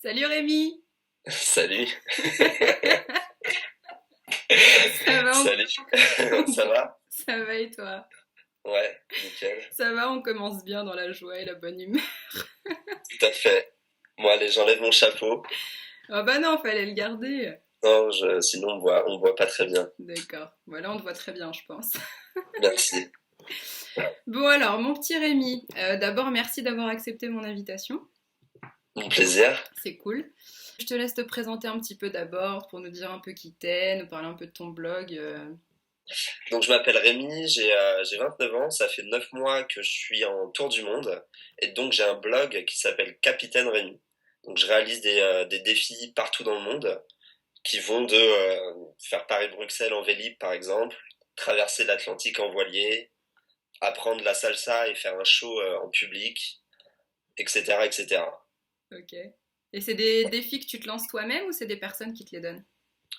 Salut Rémi. Salut, Ça va, salut, ça va? ça va et toi? Ouais, nickel, Ça va, on commence bien dans la joie et la bonne humeur. tout à fait. Moi, allez, j'enlève mon chapeau. Ah bah non, fallait le garder. Non, sinon on voit pas très bien. D'accord, voilà, on te voit très bien, je pense. Merci. Bon alors, mon petit Rémi, d'abord merci d'avoir accepté mon invitation, Mon plaisir. c'est cool. Je te laisse te présenter un petit peu d'abord pour nous dire un peu qui t'es, nous parler un peu de ton blog. Donc, je m'appelle Rémi, j'ai 29 ans, ça fait 9 mois que je suis en tour du monde, et donc j'ai un blog qui s'appelle Capitaine Rémi. Donc, je réalise des défis partout dans le monde, qui vont de faire Paris-Bruxelles en Vélib, par exemple, traverser l'Atlantique en voilier, apprendre la salsa et faire un show en public, etc., etc. Ok. Et c'est des défis que tu te lances toi-même ou c'est des personnes qui te les donnent?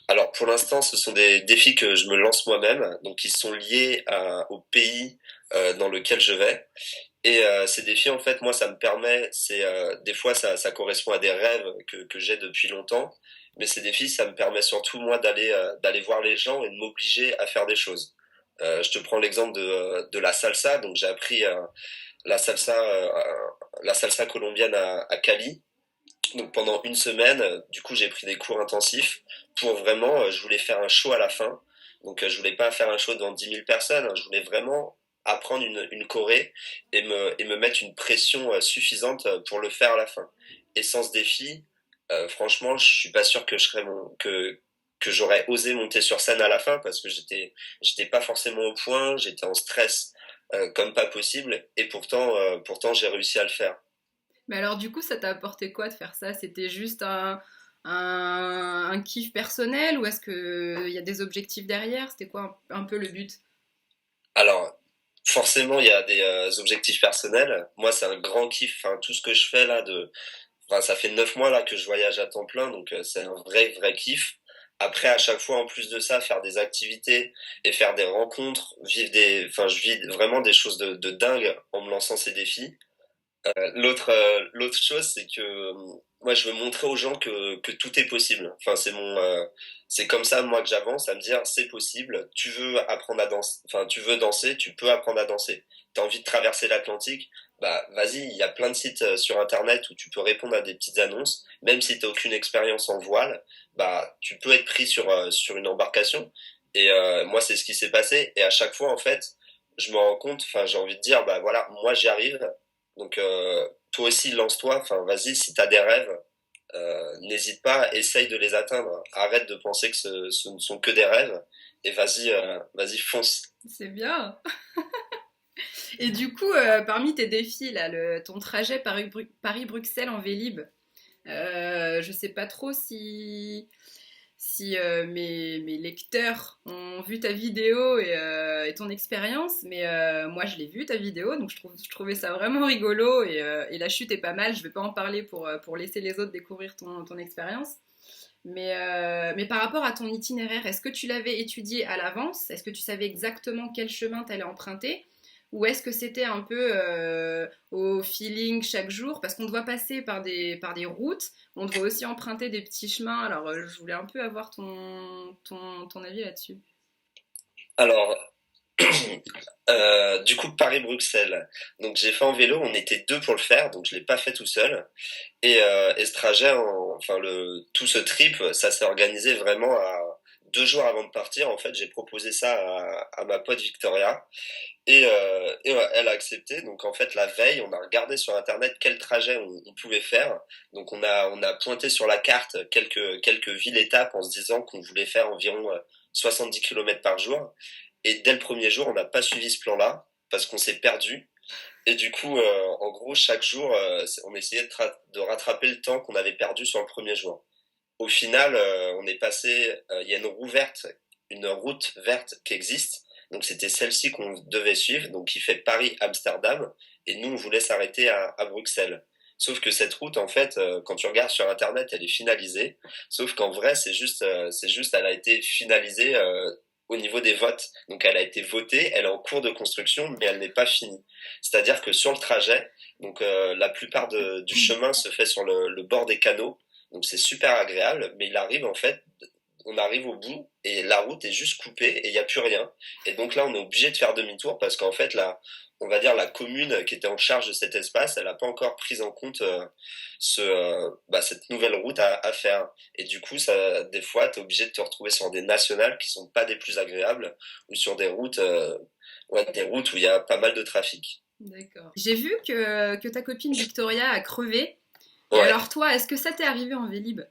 Alors pour l'instant, ce sont des défis que je me lance moi-même, donc qui sont liés au pays dans lequel je vais. Et ces défis, en fait, moi, ça me permet, des fois, ça correspond à des rêves que j'ai depuis longtemps, mais ces défis, ça me permet surtout moi d'aller voir les gens et de m'obliger à faire des choses. Je te prends l'exemple de la salsa, donc j'ai appris la salsa la salsa colombienne à Cali. Donc pendant une semaine, du coup j'ai pris des cours intensifs pour vraiment, je voulais faire un show à la fin. Donc je voulais pas faire un show devant 10 000 personnes, hein. Je voulais vraiment apprendre une choré et me mettre une pression suffisante pour le faire à la fin. Et sans ce défi, franchement, je suis pas sûr que je serais que j'aurais osé monter sur scène à la fin parce que j'étais pas forcément au point, j'étais en stress comme pas possible et pourtant j'ai réussi à le faire. Mais alors du coup, ça t'a apporté quoi de faire ça? C'était juste un kiff personnel ou est-ce qu'il y a des objectifs derrière? C'était quoi un peu le but? Alors, forcément, il y a des objectifs personnels. Moi, c'est un grand kiff. Enfin, tout ce que je fais là, enfin, ça fait 9 mois là que je voyage à temps plein, donc c'est un vrai kiff. Après, à chaque fois, en plus de ça, faire des activités et faire des rencontres, enfin, je vis vraiment des choses de dingue en me lançant ces défis. L'autre chose, c'est que moi, je veux montrer aux gens que tout est possible. Enfin, c'est comme ça, moi, que j'avance, à me dire, c'est possible. Tu veux apprendre à danser, enfin, tu veux danser, tu peux apprendre à danser. T'as envie de traverser l'Atlantique, bah, vas-y, il y a plein de sites sur Internet où tu peux répondre à des petites annonces. Même si t'as aucune expérience en voile, bah, tu peux être pris sur une embarcation. Et moi, c'est ce qui s'est passé. Et à chaque fois, en fait, je me rends compte, enfin, j'ai envie de dire, bah voilà, moi, j'y arrive. Donc toi aussi lance-toi, enfin vas-y si t'as des rêves, n'hésite pas, essaye de les atteindre. Arrête de penser que ce ne sont que des rêves et vas-y fonce. C'est bien. Et du coup, parmi tes défis, là, ton trajet Paris-Bruxelles en Vélib, je sais pas trop si mes lecteurs ont vu ta vidéo et ton expérience, mais moi je l'ai vu ta vidéo, donc je trouvais ça vraiment rigolo et la chute est pas mal. Je vais pas en parler pour laisser les autres découvrir ton expérience. Mais par rapport à ton itinéraire, est-ce que tu l'avais étudié à l'avance? Est-ce que tu savais exactement quel chemin tu allais emprunter? Ou est-ce que c'était un peu au feeling chaque jour? Parce qu'on doit passer par des routes, on doit aussi emprunter des petits chemins. Alors, je voulais un peu avoir ton avis là-dessus. Alors du coup Paris-Bruxelles. Donc j'ai fait en vélo, on était deux pour le faire, donc je l'ai pas fait tout seul. Et ce trajet, enfin tout ce trip, ça s'est organisé vraiment à 2 jours avant de partir. En fait, j'ai proposé ça à ma pote Victoria. Et ouais, elle a accepté. Donc en fait, la veille, on a regardé sur Internet quel trajet on pouvait faire. Donc on a pointé sur la carte quelques villes-étapes en se disant qu'on voulait faire environ 70 km par jour. Et dès le premier jour, on n'a pas suivi ce plan-là parce qu'on s'est perdu. Et du coup, en gros, chaque jour, on essayait de rattraper le temps qu'on avait perdu sur le premier jour. Au final, on est passé, il y a une route verte qui existe. Donc c'était celle-ci qu'on devait suivre, donc qui fait Paris-Amsterdam. Et nous, on voulait s'arrêter à Bruxelles. Sauf que cette route, en fait, quand tu regardes sur Internet, elle est finalisée. Sauf qu'en vrai, elle a été finalisée au niveau des votes. Donc elle a été votée, elle est en cours de construction, mais elle n'est pas finie. C'est-à-dire que sur le trajet, donc la plupart du chemin se fait sur le bord des canaux. Donc c'est super agréable, mais il arrive en fait, on arrive au bout et la route est juste coupée et il n'y a plus rien. Et donc là, on est obligé de faire demi-tour parce qu'en fait, là, on va dire la commune qui était en charge de cet espace, elle n'a pas encore pris en compte cette nouvelle route à faire. Et du coup, ça, des fois, tu es obligé de te retrouver sur des nationales qui sont pas des plus agréables ou sur des routes où il y a pas mal de trafic. D'accord. J'ai vu que ta copine Victoria a crevé. Et Ouais. alors toi, est-ce que ça t'est arrivé en Vélib?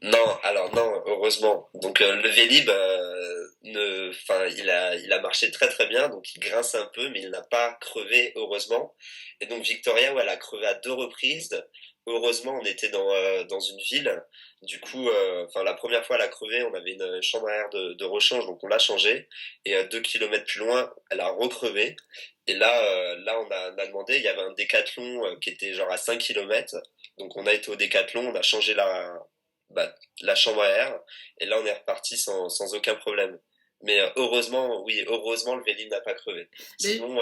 Non, alors non, heureusement. Donc le Vélib, enfin, il a marché très très bien, donc il grince un peu, mais il n'a pas crevé, heureusement. Et donc Victoria, ouais, elle a crevé à deux reprises. Heureusement, on était dans une ville. Du coup, enfin la première fois, elle a crevé, on avait une chambre à air de rechange, donc on l'a changée. Et 2 kilomètres plus loin, elle a recrevé. Et là, on a demandé, il y avait un décathlon qui était genre à 5 kilomètres. Donc on a été au décathlon, on a changé la chambre à air, et là on est reparti sans aucun problème. Mais heureusement, oui, heureusement le Vélib n'a pas crevé. Mais Sinon,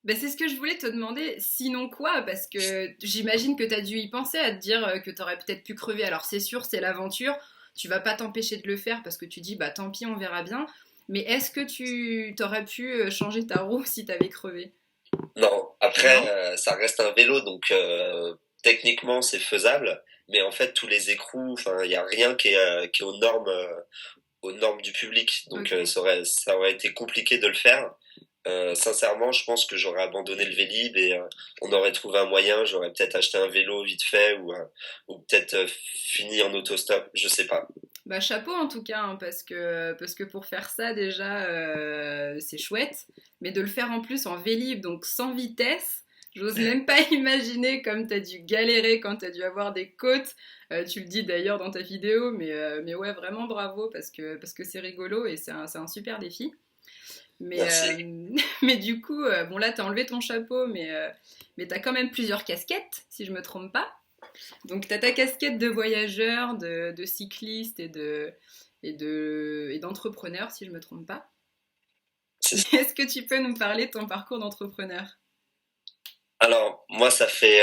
c'est ce que je voulais te demander. Sinon quoi? Parce que j'imagine que tu as dû y penser à te dire que tu aurais peut-être pu crever. Alors c'est sûr, c'est l'aventure. Tu vas pas t'empêcher de le faire parce que tu dis bah tant pis, on verra bien. Mais est-ce que tu t'aurais pu changer ta roue si t'avais crevé? non. Après, Non? ça reste un vélo, donc techniquement c'est faisable. Mais en fait, tous les écrous, enfin, il n'y a rien qui est aux normes du public. Donc Ok. ça aurait été compliqué de le faire. Sincèrement, je pense que j'aurais abandonné le Vélib et on aurait trouvé un moyen. J'aurais peut-être acheté un vélo vite fait ou peut-être fini en autostop. Je sais pas. Bah chapeau en tout cas, hein, parce que pour faire ça déjà, c'est chouette. Mais de le faire en plus en Vélib, donc sans vitesse, j'ose même pas imaginer comme t'as dû galérer quand t'as dû avoir des côtes. Tu le dis d'ailleurs dans ta vidéo, mais ouais, vraiment bravo parce que c'est rigolo et c'est un super défi. Mais, Merci. mais du coup, bon là t'as enlevé ton chapeau, mais t'as quand même plusieurs casquettes, si je me trompe pas. Donc, tu as ta casquette de voyageur, de cycliste et d'entrepreneur, si je ne me trompe pas. Est-ce que tu peux nous parler de ton parcours d'entrepreneur? Alors, moi, ça fait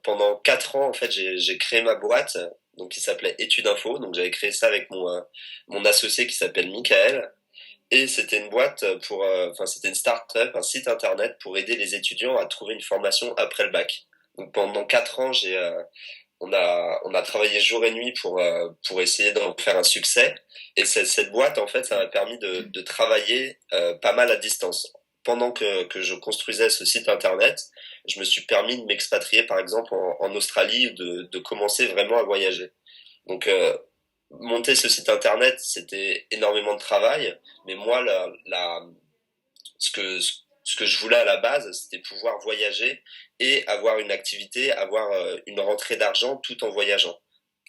pendant 4 ans, en fait, j'ai créé ma boîte, donc qui s'appelait Études Info. Donc, j'avais créé ça avec mon associé qui s'appelle Michael. Et c'était une boîte enfin, c'était une start-up, un site internet pour aider les étudiants à trouver une formation après le bac. Donc, pendant 4 ans, on a travaillé jour et nuit pour essayer d'en faire un succès. Et cette boîte, en fait, ça m'a permis de travailler pas mal à distance. Pendant que je construisais ce site internet, je me suis permis de m'expatrier, par exemple, en Australie, de commencer vraiment à voyager. Donc, monter ce site internet, c'était énormément de travail, mais moi, ce que, ce que je voulais à la base, c'était pouvoir voyager et avoir une activité, avoir une rentrée d'argent tout en voyageant.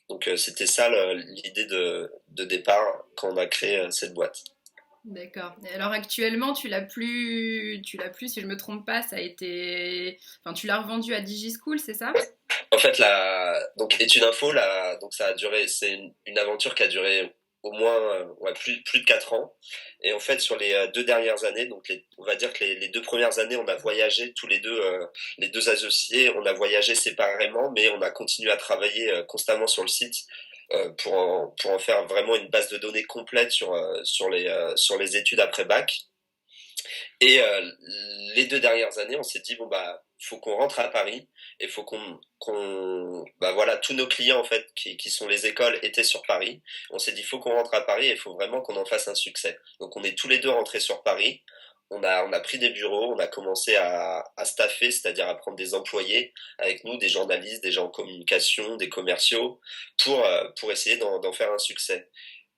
Donc c'était ça l'idée de départ quand on a créé cette boîte. D'accord. Et alors actuellement, tu l'as plus, si je me trompe pas, ça a été, enfin, tu l'as revendu à DigiSchool, c'est ça? En fait, donc étude info, donc ça a duré, c'est une aventure qui a duré au moins ouais, plus de 4 ans. Et en fait, sur les 2 dernières années, donc on va dire que les 2 premières années, on a voyagé tous les deux associés, on a voyagé séparément, mais on a continué à travailler constamment sur le site pour en faire vraiment une base de données complète sur les études après bac. Et les 2 dernières années, on s'est dit bon bah faut qu'on rentre à Paris et faut bah voilà, tous nos clients en fait qui sont les écoles étaient sur Paris. On s'est dit faut qu'on rentre à Paris et il faut vraiment qu'on en fasse un succès. Donc on est tous les deux rentrés sur Paris. On a pris des bureaux, on a commencé à staffer, c'est-à-dire à prendre des employés avec nous, des journalistes, des gens en communication, des commerciaux, pour essayer d'en faire un succès.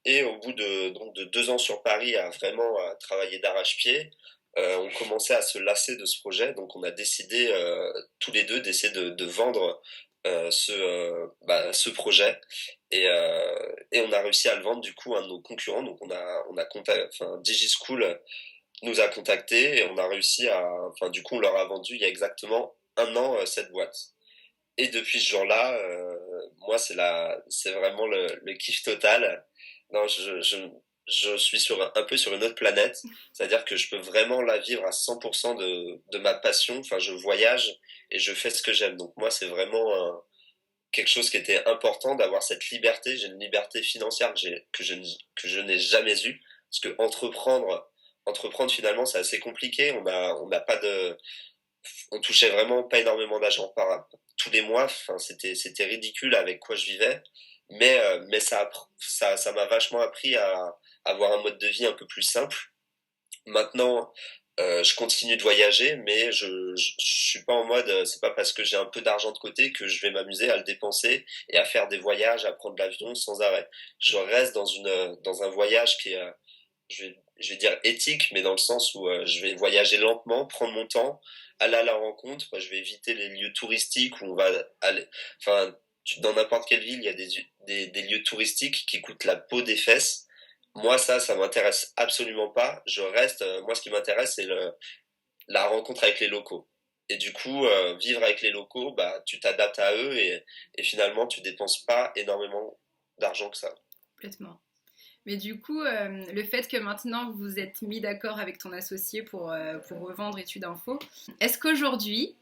Et au bout donc de 2 ans sur Paris à vraiment travailler d'arrache-pied, on commençait à se lasser de ce projet. Donc on a décidé tous les deux d'essayer de vendre ce projet. Et on a réussi à le vendre du coup à un de nos concurrents. Donc on a enfin, DigiSchool nous a contactés et on a réussi enfin du coup on leur a vendu il y a exactement un an cette boîte. Et depuis ce jour-là, moi c'est vraiment le kiff total. Non, je suis un peu sur une autre planète. C'est-à-dire que je peux vraiment la vivre à 100% de ma passion. Enfin, je voyage et je fais ce que j'aime. Donc moi, c'est vraiment quelque chose qui était important d'avoir cette liberté. J'ai une liberté financière que je n'ai jamais eue. Parce que entreprendre finalement, c'est assez compliqué. On n'a pas de, on touchait vraiment pas énormément d'argent par tous les mois. Enfin, c'était ridicule avec quoi je vivais. Mais ça m'a vachement appris à avoir un mode de vie un peu plus simple. Maintenant, je continue de voyager, mais je suis pas en mode, c'est pas parce que j'ai un peu d'argent de côté que je vais m'amuser à le dépenser et à faire des voyages, à prendre l'avion sans arrêt. Je reste dans un voyage qui est, je vais dire éthique, mais dans le sens où je vais voyager lentement, prendre mon temps, aller à la rencontre. Je vais éviter les lieux touristiques où on va aller, enfin, dans n'importe quelle ville, il y a des lieux touristiques qui coûtent la peau des fesses. Moi, ça m'intéresse absolument pas. Je reste, moi, ce qui m'intéresse, c'est la rencontre avec les locaux. Et du coup, vivre avec les locaux, bah, tu t'adaptes à eux et finalement, tu dépenses pas énormément d'argent que ça. Complètement. Mais du coup, le fait que maintenant vous vous êtes mis d'accord avec ton associé pour revendre Études Info, est-ce qu'aujourd'hui,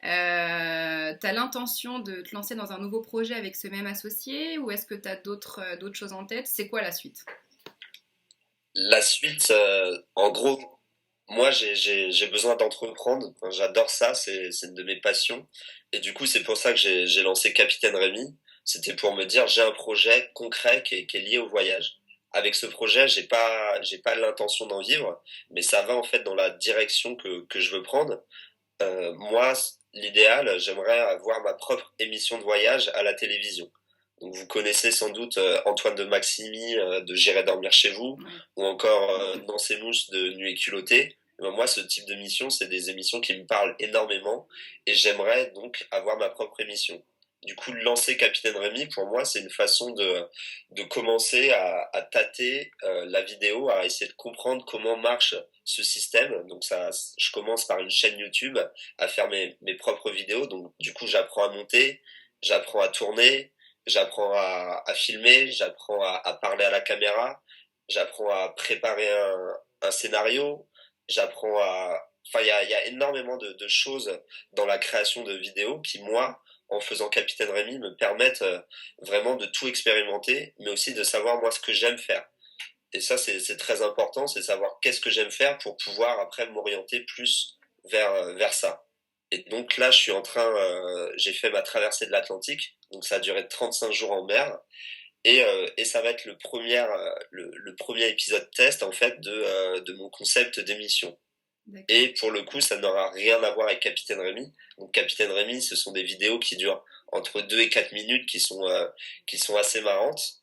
tu as l'intention de te lancer dans un nouveau projet avec ce même associé ou est-ce que tu as d'autres choses en tête? C'est quoi la suite? La suite, en gros, moi, j'ai besoin d'entreprendre. Enfin, j'adore ça, c'est une de mes passions. Et du coup, c'est pour ça que j'ai lancé Capitaine Rémi. C'était pour me dire, j'ai un projet concret qui est lié au voyage. Avec ce projet, j'ai pas l'intention d'en vivre, mais ça va en fait dans la direction que je veux prendre. Moi, l'idéal, j'aimerais avoir ma propre émission de voyage à la télévision. Donc vous connaissez sans doute Antoine de Maximi de J'irai dormir chez vous, Ouais. ou encore Nancy Mousse de Nuit et culottée. Moi, ce type de mission, c'est des émissions qui me parlent énormément, et j'aimerais donc avoir ma propre émission. Du coup, lancer Capitaine Rémi, pour moi, c'est une façon de commencer à tâter la vidéo, à essayer de comprendre comment marche ce système. Donc ça, je commence par une chaîne YouTube à faire mes propres vidéos. Donc du coup, j'apprends à monter, j'apprends à tourner, j'apprends à filmer, j'apprends à parler à la caméra, j'apprends à préparer un scénario, j'apprends à... Enfin, il y a énormément de choses dans la création de vidéos qui, moi, en faisant Capitaine Rémi, me permettent vraiment de tout expérimenter, mais aussi de savoir, moi, ce que j'aime faire. Et ça, c'est très important, c'est savoir qu'est-ce que j'aime faire pour pouvoir après m'orienter plus vers ça. Et donc là, je suis en train, j'ai fait ma traversée de l'Atlantique, donc ça a duré 35 jours en mer, et ça va être le premier épisode test en fait de mon concept d'émission. D'accord. Et pour le coup, ça n'aura rien à voir avec Capitaine Rémi. Donc Capitaine Rémi, ce sont des vidéos qui durent entre 2 et 4 minutes qui sont assez marrantes.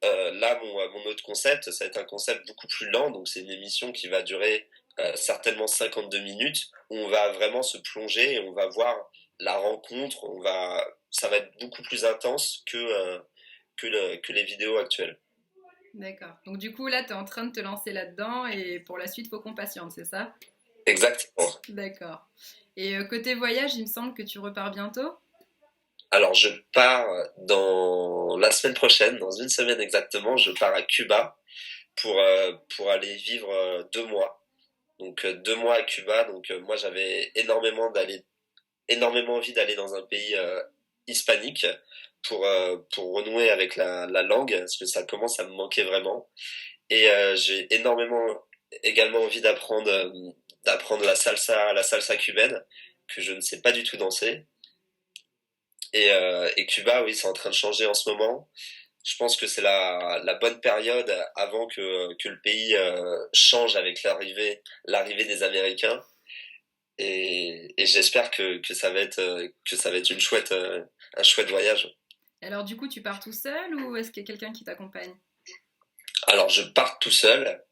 Là, mon autre concept, ça va être un concept beaucoup plus lent. Donc, c'est une émission qui va durer certainement 52 minutes où on va vraiment se plonger et on va voir la rencontre. Ça va être beaucoup plus intense que les vidéos actuelles. D'accord. Donc du coup, là, tu es en train de te lancer là-dedans et pour la suite, faut qu'on patiente, c'est ça? Exactement. D'accord. Et côté voyage, il me semble que tu repars bientôt? Alors, je pars dans la semaine prochaine, dans une semaine exactement, je pars à Cuba pour aller vivre 2 mois. Donc, 2 mois à Cuba. Donc, moi, j'avais énormément envie d'aller dans un pays hispanique pour renouer avec la langue, parce que ça commence à me manquer vraiment. Et j'ai également envie d'apprendre la salsa cubaine, que je ne sais pas du tout danser. Et Cuba, oui, c'est en train de changer en ce moment. Je pense que c'est la bonne période avant que le pays change avec l'arrivée des Américains. Et j'espère que ça va être un chouette voyage. Alors du coup, tu pars tout seul ou est-ce qu'il y a quelqu'un qui t'accompagne? Alors je pars tout seul.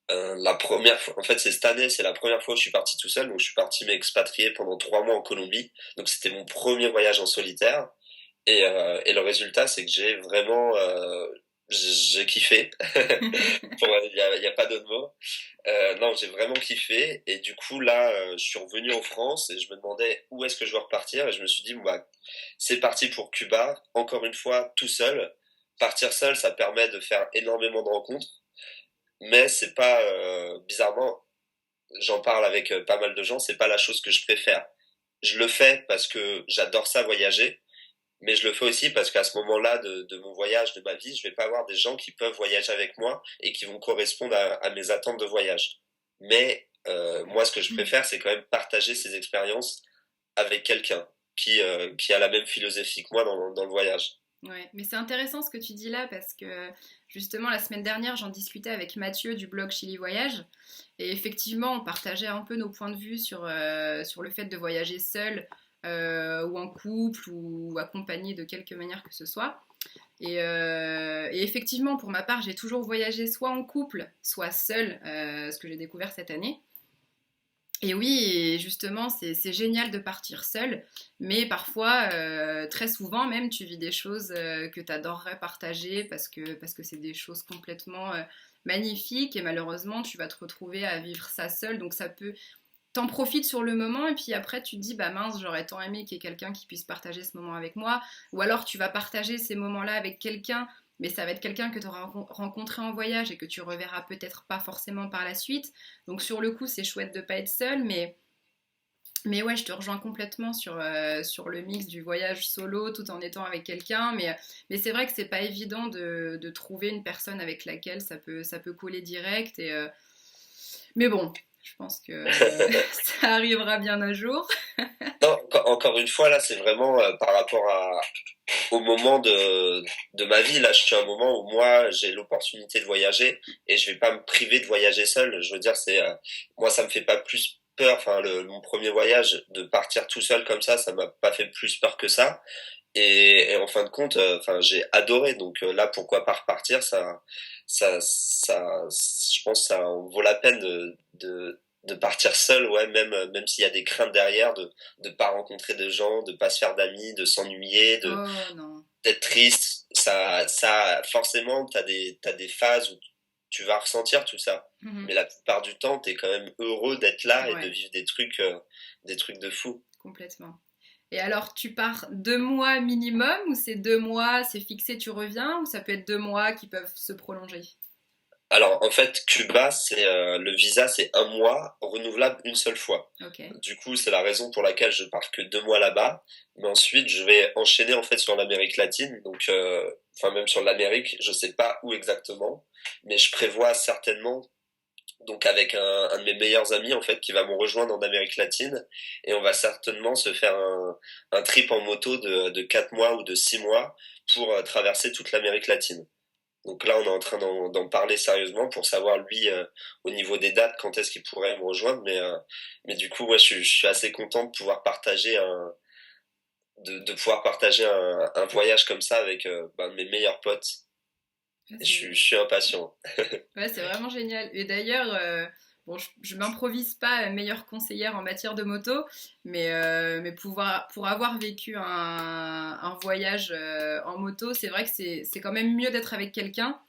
La première fois, en fait, c'est cette année, c'est la première fois où je suis parti tout seul. Donc je suis parti m'expatrier pendant 3 mois en Colombie. Donc c'était mon premier voyage en solitaire. Et le résultat, c'est que j'ai kiffé. Il y a pas d'autre mot. Non, j'ai vraiment kiffé. Et du coup, là, je suis revenu en France et je me demandais où est-ce que je veux repartir. Et je me suis dit, bon, bah, c'est parti pour Cuba. Encore une fois, tout seul. Partir seul, ça permet de faire énormément de rencontres. Mais c'est pas, bizarrement, j'en parle avec pas mal de gens, c'est pas la chose que je préfère. Je le fais parce que j'adore ça voyager, mais je le fais aussi parce qu'à ce moment-là de mon voyage, de ma vie, je vais pas avoir des gens qui peuvent voyager avec moi et qui vont correspondre à mes attentes de voyage. Mais moi, ce que je préfère, c'est quand même partager ces expériences avec quelqu'un qui a la même philosophie que moi dans le voyage. Ouais, mais c'est intéressant ce que tu dis là parce que justement la semaine dernière j'en discutais avec Mathieu du blog Chili Voyage et effectivement on partageait un peu nos points de vue sur le fait de voyager seul ou en couple ou accompagné de quelque manière que ce soit. Et effectivement pour ma part j'ai toujours voyagé soit en couple soit seul, ce que j'ai découvert cette année. Et oui, et justement, c'est génial de partir seul, mais parfois, très souvent même, tu vis des choses que tu adorerais partager parce que c'est des choses complètement magnifiques et malheureusement, tu vas te retrouver à vivre ça seul. Donc ça peut, t'en profites sur le moment et puis après tu te dis bah mince j'aurais tant aimé qu'il y ait quelqu'un qui puisse partager ce moment avec moi ou alors tu vas partager ces moments-là avec quelqu'un mais ça va être quelqu'un que tu auras rencontré en voyage et que tu reverras peut-être pas forcément par la suite donc sur le coup c'est chouette de pas être seul mais ouais, je te rejoins complètement sur le mix du voyage solo tout en étant avec quelqu'un. Mais c'est vrai que c'est pas évident de trouver une personne avec laquelle ça peut coller direct. Mais bon, je pense que ça arrivera bien un jour. Non, encore une fois, là, c'est vraiment par rapport au moment de ma vie. Là, je suis à un moment où moi, j'ai l'opportunité de voyager et je vais pas me priver de voyager seul. Je veux dire, moi, ça me fait pas plus peur. Enfin, mon premier voyage, de partir tout seul comme ça m'a pas fait plus peur que ça. Et en fin de compte, enfin, j'ai adoré. Donc là, pourquoi pas repartir? Je pense que ça en vaut la peine de partir seul, ouais, même s'il y a des craintes derrière, de pas rencontrer de gens, de pas se faire d'amis, de s'ennuyer, Oh non. d'être triste. Forcément, t'as des phases où tu vas ressentir tout ça. Mhm. Mais la plupart du temps, t'es quand même heureux d'être là et de Ouais, vivre des trucs de fou. complètement. Et alors, tu pars 2 mois minimum ou c'est 2 mois, c'est fixé, tu reviens ou ça peut être 2 mois qui peuvent se prolonger? Alors, en fait, Cuba, le visa, c'est un mois renouvelable une seule fois. Ok. Du coup, c'est la raison pour laquelle je pars que 2 mois là-bas. Mais ensuite, je vais enchaîner en fait sur l'Amérique latine, donc enfin même sur l'Amérique, je sais pas où exactement, mais je prévois certainement donc avec un de mes meilleurs amis en fait qui va me rejoindre en Amérique latine et on va certainement se faire un trip en moto de 4 mois ou de 6 mois pour traverser toute l'Amérique latine. Donc là, on est en train d'en parler sérieusement pour savoir lui au niveau des dates quand est-ce qu'il pourrait me rejoindre. Mais du coup, ouais, je suis assez content de pouvoir partager de pouvoir partager un voyage comme ça avec mes meilleurs potes. Ouais, Et je suis impatient. ouais, c'est vraiment génial. Et d'ailleurs, bon, je m'improvise pas meilleure conseillère en matière de moto, mais pour avoir vécu un voyage en moto, c'est vrai que c'est quand même mieux d'être avec quelqu'un.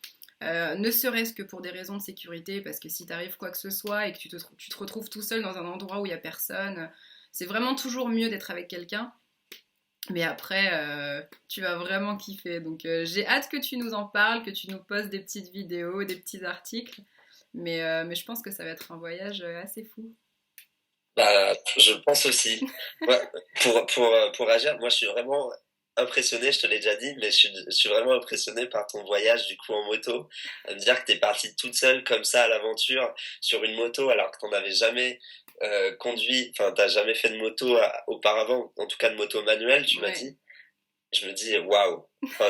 Ne serait-ce que pour des raisons de sécurité, parce que si t'arrive quoi que ce soit et que tu te retrouves tout seul dans un endroit où il y a personne, c'est vraiment toujours mieux d'être avec quelqu'un. Mais après, tu vas vraiment kiffer. Donc, j'ai hâte que tu nous en parles, que tu nous postes des petites vidéos, des petits articles. Mais je pense que ça va être un voyage assez fou. Bah, je pense aussi. Ouais, pour agir, moi je suis vraiment impressionné, je te l'ai déjà dit, mais je suis vraiment impressionné par ton voyage du coup en moto. À me dire que t'es partie toute seule comme ça à l'aventure sur une moto alors que t'en avais jamais conduit, enfin t'as jamais fait de moto auparavant, en tout cas de moto manuelle, tu m'as Ouais, dit. Je me dis waouh. Enfin,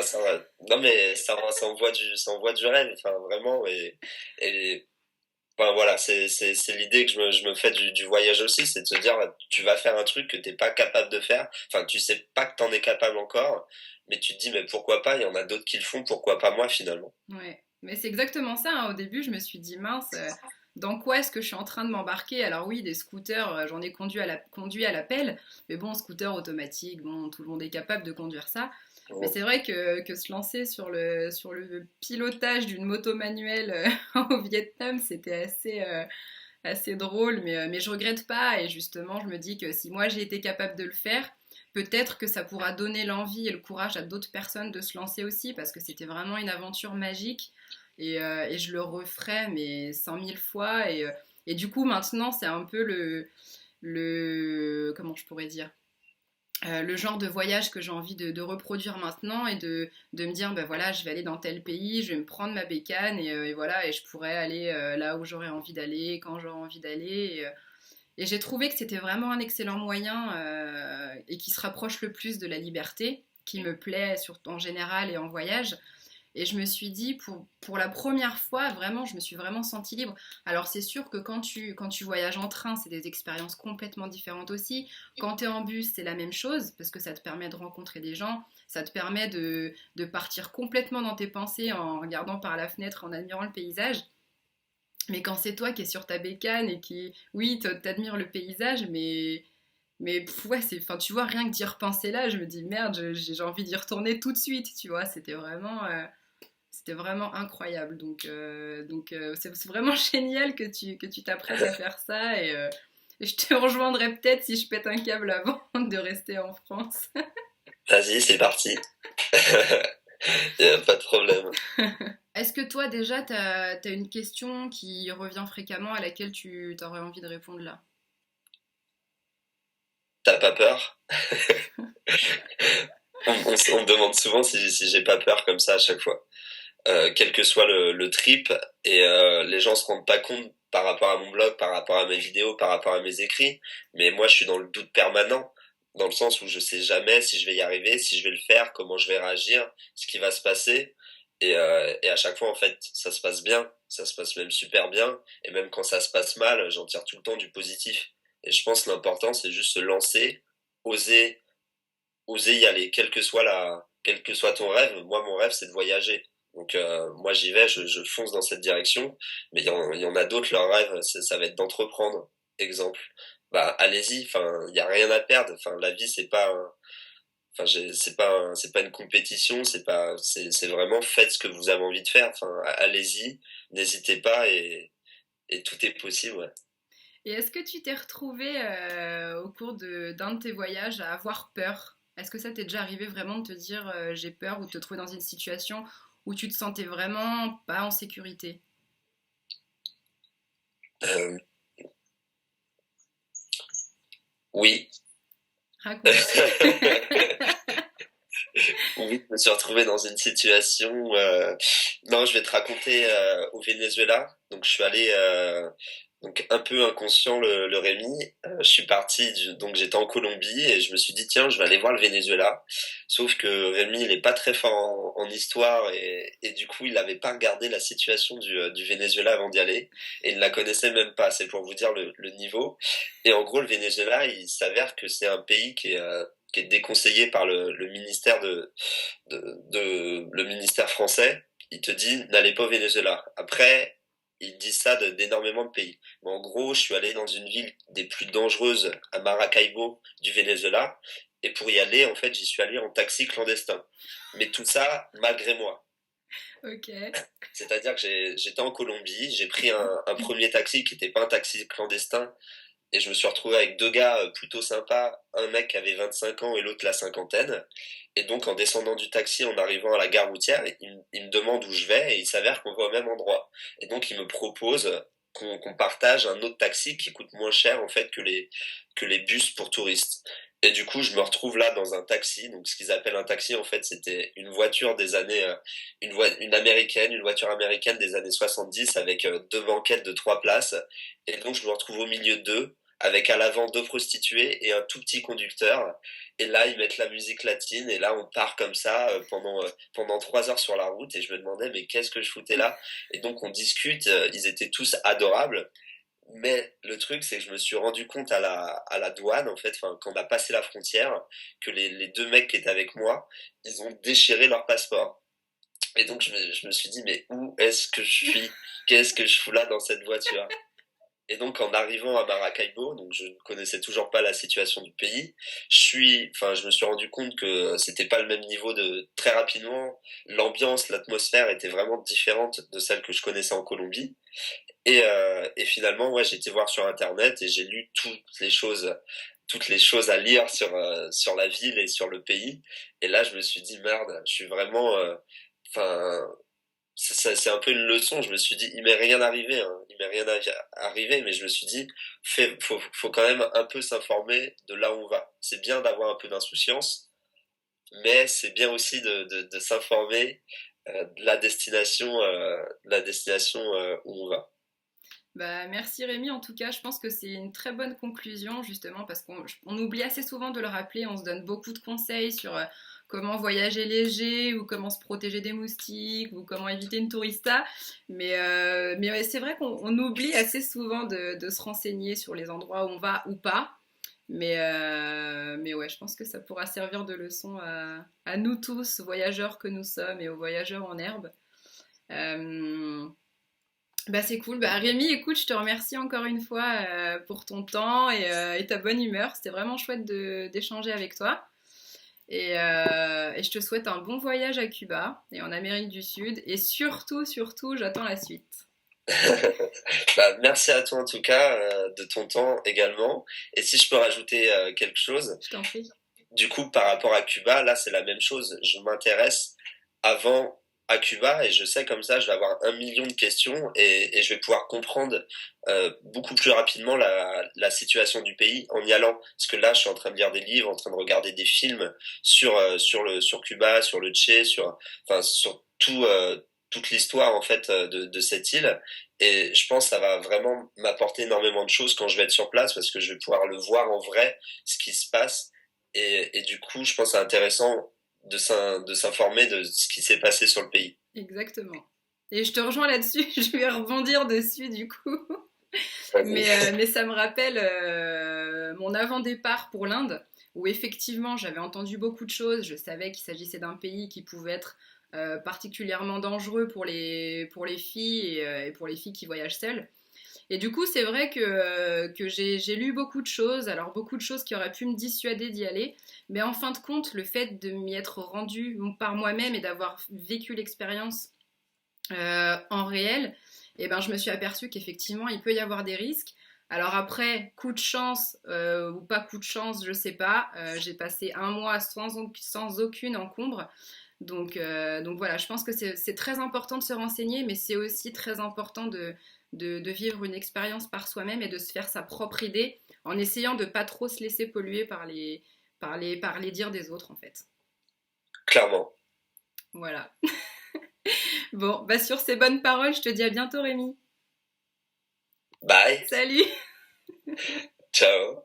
non mais ça envoie du rêve, enfin vraiment et enfin voilà, c'est l'idée que je me fais du voyage aussi, c'est de se dire, tu vas faire un truc que t'es pas capable de faire, enfin tu sais pas que t'en es capable encore, mais tu te dis, mais pourquoi pas, il y en a d'autres qui le font, pourquoi pas moi finalement. ouais. Mais c'est exactement ça, hein. Au début, je me suis dit, mince, dans quoi est-ce que je suis en train de m'embarquer? Alors oui, des scooters, j'en ai conduit à la pelle. Mais bon, scooter automatique, bon, tout le monde est capable de conduire ça. Mais c'est vrai que se lancer sur le pilotage d'une moto manuelle au Vietnam, c'était assez drôle, mais je regrette pas. Et justement, je me dis que si moi j'ai été capable de le faire, peut-être que ça pourra donner l'envie et le courage à d'autres personnes de se lancer aussi, parce que c'était vraiment une aventure magique. Et je le referai, mais 100 000 fois. Et du coup, maintenant, c'est un peu comment je pourrais dire? le genre de voyage que j'ai envie de reproduire maintenant et de me dire, ben voilà, je vais aller dans tel pays, je vais me prendre ma bécane et voilà, et je pourrais aller là où j'aurais envie d'aller, quand j'aurais envie d'aller. Et j'ai trouvé que c'était vraiment un excellent moyen et qui se rapproche le plus de la liberté, qui me plaît en général et en voyage. Et je me suis dit, pour la première fois, vraiment, je me suis vraiment sentie libre. Alors c'est sûr que quand tu voyages en train, c'est des expériences complètement différentes aussi. Quand tu es en bus, c'est la même chose, parce que ça te permet de rencontrer des gens, ça te permet de partir complètement dans tes pensées en regardant par la fenêtre, en admirant le paysage. Mais quand c'est toi qui es sur ta bécane et qui, oui, t'admires le paysage, mais ouais, enfin, tu vois, rien que d'y repenser là, je me dis merde, j'ai envie d'y retourner tout de suite, tu vois, c'était vraiment incroyable. Donc c'est vraiment génial que tu t'apprêtes à faire ça et je te rejoindrai peut-être si je pète un câble avant de rester en France. Vas-y, c'est parti. Y a pas de problème. Est-ce que toi déjà, t'as une question qui revient fréquemment à laquelle tu aurais envie de répondre là? T'as pas peur? On me demande souvent si j'ai pas peur comme ça à chaque fois. Quel que soit le trip, et les gens se rendent pas compte par rapport à mon blog, par rapport à mes vidéos, par rapport à mes écrits, mais moi je suis dans le doute permanent, dans le sens où je sais jamais si je vais y arriver, si je vais le faire, comment je vais réagir, ce qui va se passer, et à chaque fois en fait ça se passe bien, ça se passe même super bien, et même quand ça se passe mal, j'en tire tout le temps du positif. Et je pense que l'important c'est juste se lancer, oser, oser y aller, quel que soit ton rêve. Moi, mon rêve, c'est de voyager. Donc, moi, j'y vais, je fonce dans cette direction. Mais il y en a d'autres, leur rêve, ça va être d'entreprendre. Exemple. Bah, allez-y. Enfin, il y a rien à perdre. Enfin, la vie, c'est pas, c'est pas une compétition. C'est vraiment faites ce que vous avez envie de faire. Enfin, allez-y. N'hésitez pas et tout est possible, ouais. Et est-ce que tu t'es retrouvé au cours d'un de tes voyages à avoir peur? Est-ce que ça t'est déjà arrivé vraiment de te dire j'ai peur ou de te trouver dans une situation où tu te sentais vraiment pas en sécurité? Euh, oui. Raconte. Oui, je me suis retrouvé dans une situation. Non, je vais te raconter au Venezuela. Donc, je suis allé donc un peu inconscient le Rémi. Je suis parti. Donc, j'étais en Colombie et je me suis dit tiens, je vais aller voir le Venezuela. Sauf que Rémi, il est pas très fort en histoire et du coup, il n'avait pas regardé la situation du Venezuela avant d'y aller et il ne la connaissait même pas. C'est pour vous dire le niveau. Et en gros, le Venezuela, il s'avère que c'est un pays qui est déconseillé par le ministère le ministère français. Il te dit n'allez pas au Venezuela. Après, ils disent ça d'énormément de pays. Mais en gros, je suis allé dans une ville des plus dangereuses à Maracaibo du Venezuela. Et pour y aller, en fait, j'y suis allé en taxi clandestin. Mais tout ça, malgré moi. Ok. C'est-à-dire que j'étais en Colombie, j'ai pris un premier taxi qui n'était pas un taxi clandestin, et je me suis retrouvé avec deux gars plutôt sympas, un mec qui avait 25 ans et l'autre la cinquantaine. Et donc en descendant du taxi, en arrivant à la gare routière, il me demande où je vais et il s'avère qu'on va au même endroit. Et donc il me propose qu'on partage un autre taxi qui coûte moins cher en fait que les bus pour touristes. Et du coup, je me retrouve là dans un taxi. Donc, ce qu'ils appellent un taxi, en fait, c'était une voiture des années, une américaine, une voiture américaine des années 70 avec deux banquettes de trois places. Et donc, je me retrouve au milieu d'eux avec à l'avant deux prostituées et un tout petit conducteur. Et là, ils mettent la musique latine et là, on part comme ça pendant 3 heures sur la route. Et je me demandais, mais qu'est-ce que je foutais là? Et donc, on discute. Ils étaient tous adorables. Mais le truc, c'est que je me suis rendu compte à la douane, en fait, enfin, quand on a passé la frontière, que les deux mecs qui étaient avec moi, ils ont déchiré leur passeport. Et donc, je me suis dit, mais où est-ce que je suis? Qu'est-ce que je fous là dans cette voiture? Et donc, en arrivant à Maracaibo, donc je ne connaissais toujours pas la situation du pays, je me suis rendu compte que c'était pas le même niveau très rapidement, l'ambiance, l'atmosphère était vraiment différente de celle que je connaissais en Colombie. Et finalement, ouais, j'ai été voir sur Internet et j'ai lu toutes les choses à lire sur la ville et sur le pays. Et là, je me suis dit, merde, je suis vraiment, enfin, c'est un peu une leçon. Je me suis dit, il m'est rien arrivé, hein. Il m'est rien arrivé, mais je me suis dit, faut quand même un peu s'informer de là où on va. C'est bien d'avoir un peu d'insouciance, mais c'est bien aussi de s'informer de la destination où on va. Bah, merci Rémi, en tout cas, je pense que c'est une très bonne conclusion, justement, parce qu'on oublie assez souvent de le rappeler, on se donne beaucoup de conseils sur comment voyager léger, ou comment se protéger des moustiques, ou comment éviter une tourista, mais ouais, c'est vrai qu'on oublie assez souvent de se renseigner sur les endroits où on va ou pas, mais ouais, je pense que ça pourra servir de leçon à nous tous, voyageurs que nous sommes, et aux voyageurs en herbe. Euh, Bah c'est cool. Bah Rémi, écoute, je te remercie encore une fois pour ton temps et ta bonne humeur. C'était vraiment chouette d'échanger avec toi. Et je te souhaite un bon voyage à Cuba et en Amérique du Sud. Et surtout, surtout, j'attends la suite. Bah, merci à toi en tout cas de ton temps également. Et si je peux rajouter quelque chose, Je t'en prie. du coup par rapport à Cuba, là c'est la même chose. Je m'intéresse avant à Cuba et je sais comme ça je vais avoir 1 million de questions et je vais pouvoir comprendre beaucoup plus rapidement la situation du pays en y allant. Parce que là je suis en train de lire des livres, en train de regarder des films sur Cuba, sur le Che, sur toute l'histoire en fait de cette île. Et je pense que ça va vraiment m'apporter énormément de choses quand je vais être sur place parce que je vais pouvoir le voir en vrai, ce qui se passe. Et du coup, je pense que c'est intéressant de s'informer de ce qui s'est passé sur le pays. Exactement. Et je te rejoins là-dessus. Je vais rebondir dessus du coup. Vas-y. Mais ça me rappelle mon avant-départ pour l'Inde, où effectivement j'avais entendu beaucoup de choses. Je savais qu'il s'agissait d'un pays qui pouvait être particulièrement dangereux pour les filles et pour les filles qui voyagent seules. Et du coup, c'est vrai que j'ai lu beaucoup de choses, alors beaucoup de choses qui auraient pu me dissuader d'y aller, mais en fin de compte, le fait de m'y être rendue par moi-même et d'avoir vécu l'expérience en réel, et ben, je me suis aperçue qu'effectivement, il peut y avoir des risques. Alors après, coup de chance ou pas coup de chance, je sais pas. J'ai passé un mois sans aucune encombre. Donc voilà, je pense que c'est très important de se renseigner, mais c'est aussi très important de vivre une expérience par soi-même et de se faire sa propre idée en essayant de pas trop se laisser polluer par les dires des autres en fait. Clairement. Voilà. Bon, bah sur ces bonnes paroles, je te dis à bientôt Rémi. Bye. Salut. Ciao.